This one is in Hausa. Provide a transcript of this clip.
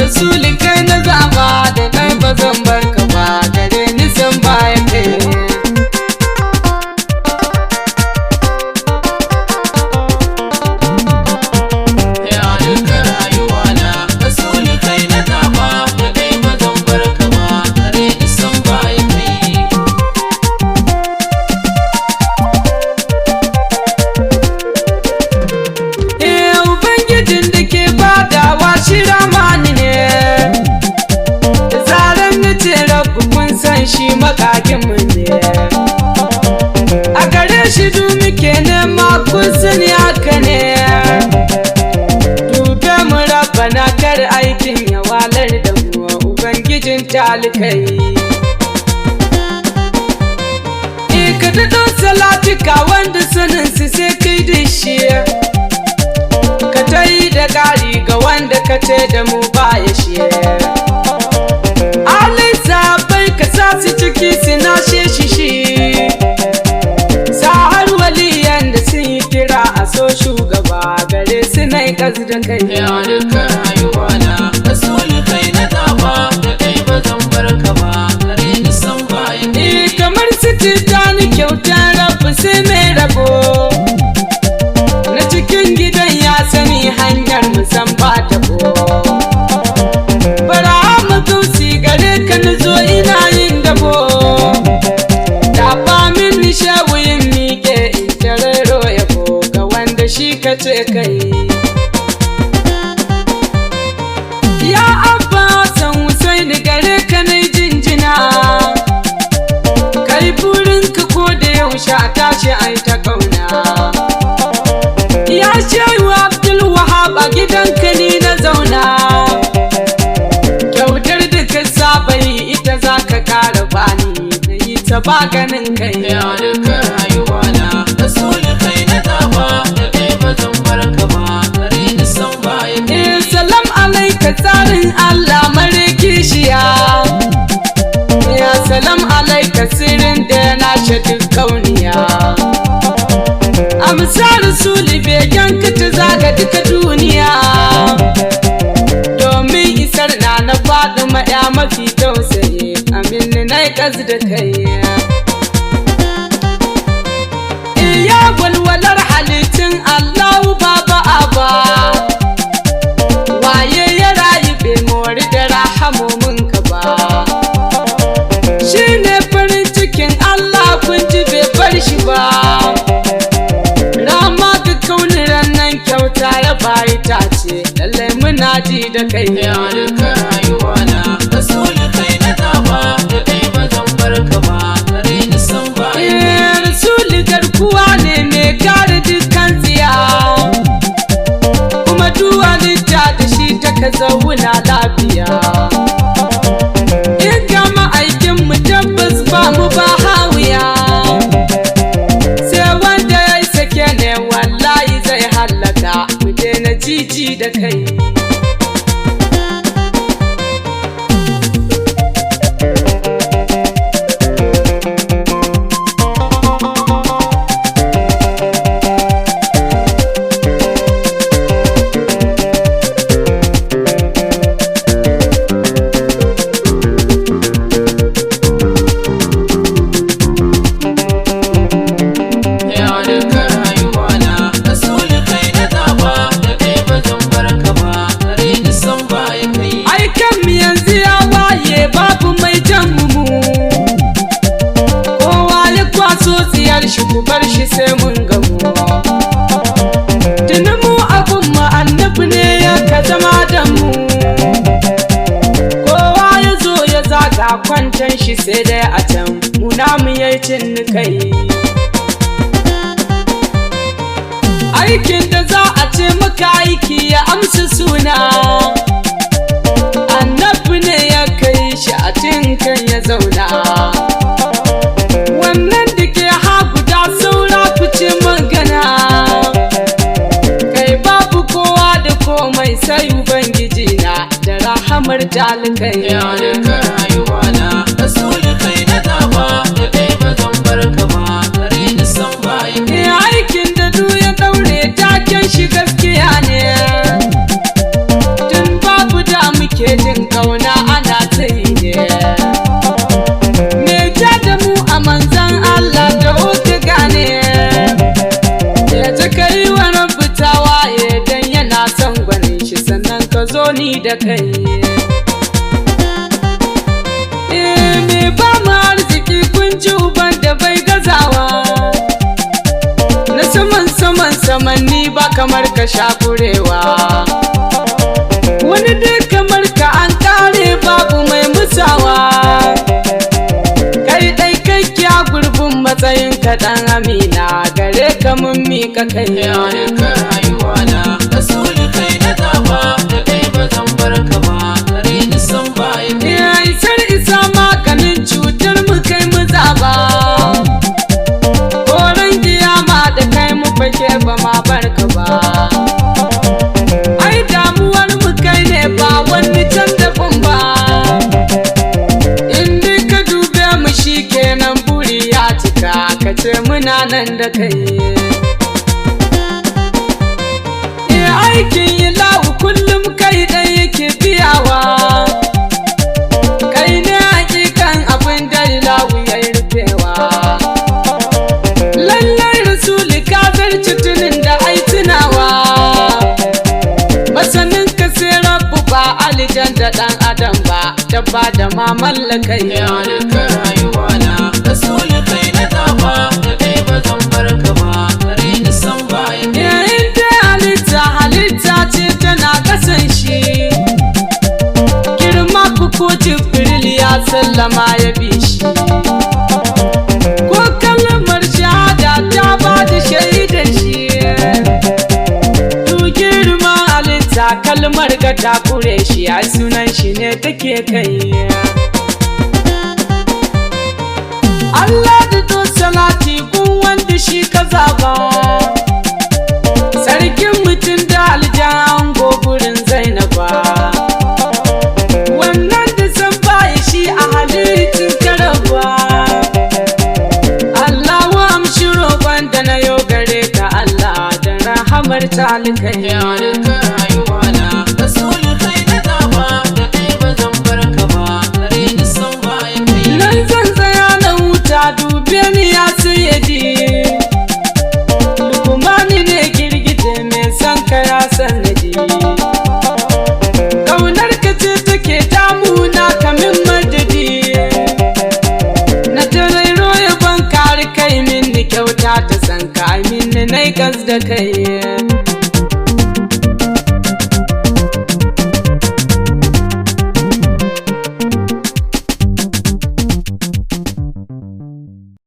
rasuli kai na zaba da kai ba zan barka ba gare ni san bayan kai shi makakinmu ne a gare shi du muke nema kun sani haka ne dube mu rabbana kar aikin ya walar da mu ubangijin talikai ka daɗo salatika wanda sanin su sai kai da shi ka ta yi da ƙari ga wanda ka ce da mu baya shi su ciki suna shi sa'ar waliyan da sun yi kira a so shugaba gare su na yi ƙas da kai ya duka rayuwa na rasuli kai na zaba da kai ba zan barka ba gare ni san bayan kamar su titani kyautar rabu sai mai rabo na cikin gidan ya sani hanyar musan ba ta ko bara mu gausi gare ka na zo ina yin dabo da ba min nishawiyin mike in tarero yabo ga wanda shi ka ce kai ya abba san Husaini gare ka na jinjina kai burinka ko da yaushe a tashi ai ta kauna ya shehu Abdul Wahab a gidanka ni na zauna ita za ka kara bani na yi ta baganin kai ya duka rayuwa na rasuli kai na zaba da kai ba zan barka ba gare ni san bayan salam alaika tsarin Allah mare kishiya ya salam alaika sirrin da na shaɗin kauniya amsa rasuli begen ka ta zaga duka duniya domin isar na Fatima ya mafi tausayi amin na yi ƙas da kai iya walwalar halittun Allahu baba aba waye ya rayu bai mori da rahamomin ka ba shi ne farin cikin Allah kun ji bai bar shi ba rama ga kaunin nan kyauta ya bayi ta ce lallai muna ji da kai ya duka rayuwa na rasuli kai na zaba da kai ba zan barka ba gare ni san bayan rasuli garkuwa ne mai kare dukkan tsiya kuma duwa da shi ta ka zauna lafiya in gama aikin mu tabbas ba mu ba hawiya sai wanda ya yi sake ne wallahi zai hallaka mu daina jiji da kai shi ku bar shi sai mun gamu tuni mu abun mu annabi ne ya ka zama da mu kowa ya zo ya zaga kwancan shi sai dai a can mu namu yayi cin kai aikin da za a ce maka aiki ya amsa suna annabi ne ya kai shi a tinkan ya zauna wannan da ke haguda saura fice magana kai babu kowa da komai sai ubangiji na da rahamar talikai ya duka rayuwa na rasuli kai na zaba da kai ba zan barka ba gare ni san bayan aikin da duk ya daure taken shi gaskiya ne tun babu da muke da kai. Me ba mu arziki kun ji uban da bai gazawa, na saman ni ba kamar ka shakurewa, wani dai kamar ka an kare babu mai musawa, kai dai kai kya gurbin matsayin ka dan amina, gare ka mun mika kai. Ya duka rayuwa na rasuli kai na zaba, da kai ba zan bar ka ba, kare ni san bayan kai. Ya isar isa maganin cutar mu kai mu zaba, koren kiyama da kai mu fake ba ma barka ba. Ai damuwar mu kai ne ba wani can daban ba, in dai ka dube mu shikenan buri ya cika, ka ce muna nan da kai. Aikin yi lawu kullum kai ɗan yake biyawa, kai ne hakikan abin da lawu ya yi rufewa. Lallai rasuli ka zarci tunin da ai tunawa, masanin ka sai rabu ba alijan da ɗan adam ba, dabba da ma mallakai. Ya duka rayuwa na rasuli kai na zaba, da kai ba zan bar ka ba, kare ni san bayan kai. Yayin da halitta ce tana kasan shi, girma ko Jibril ya sallama ya bi shi, ko kalmar shahada ta ba da shaidar shi, to girma halitta kalmar ga ta kure shi, a sunan shi ne take kai. Allah da to salati kun wanda shi ka zaba, sarkin mutum da aljan gogurin Zainaba, wannan da san baya shi a halittin karaba. Allahu amshi roƙon da na yo gare ka Allah, da rahamar talikai. Ya duka rayuwa na rasuli kai na zaba, da kai ba zan bar ka ba, kare ni san bayan kai. Nan zan tsaya na huta, dube ni ya sayyadi, Lukumani ne girgije mai san ka ya sanadi, ƙaunar ka ce take damuna kamin madadi, na tarairo ya ban kare kai min ni kyauta ta san ka min nai gas da kai.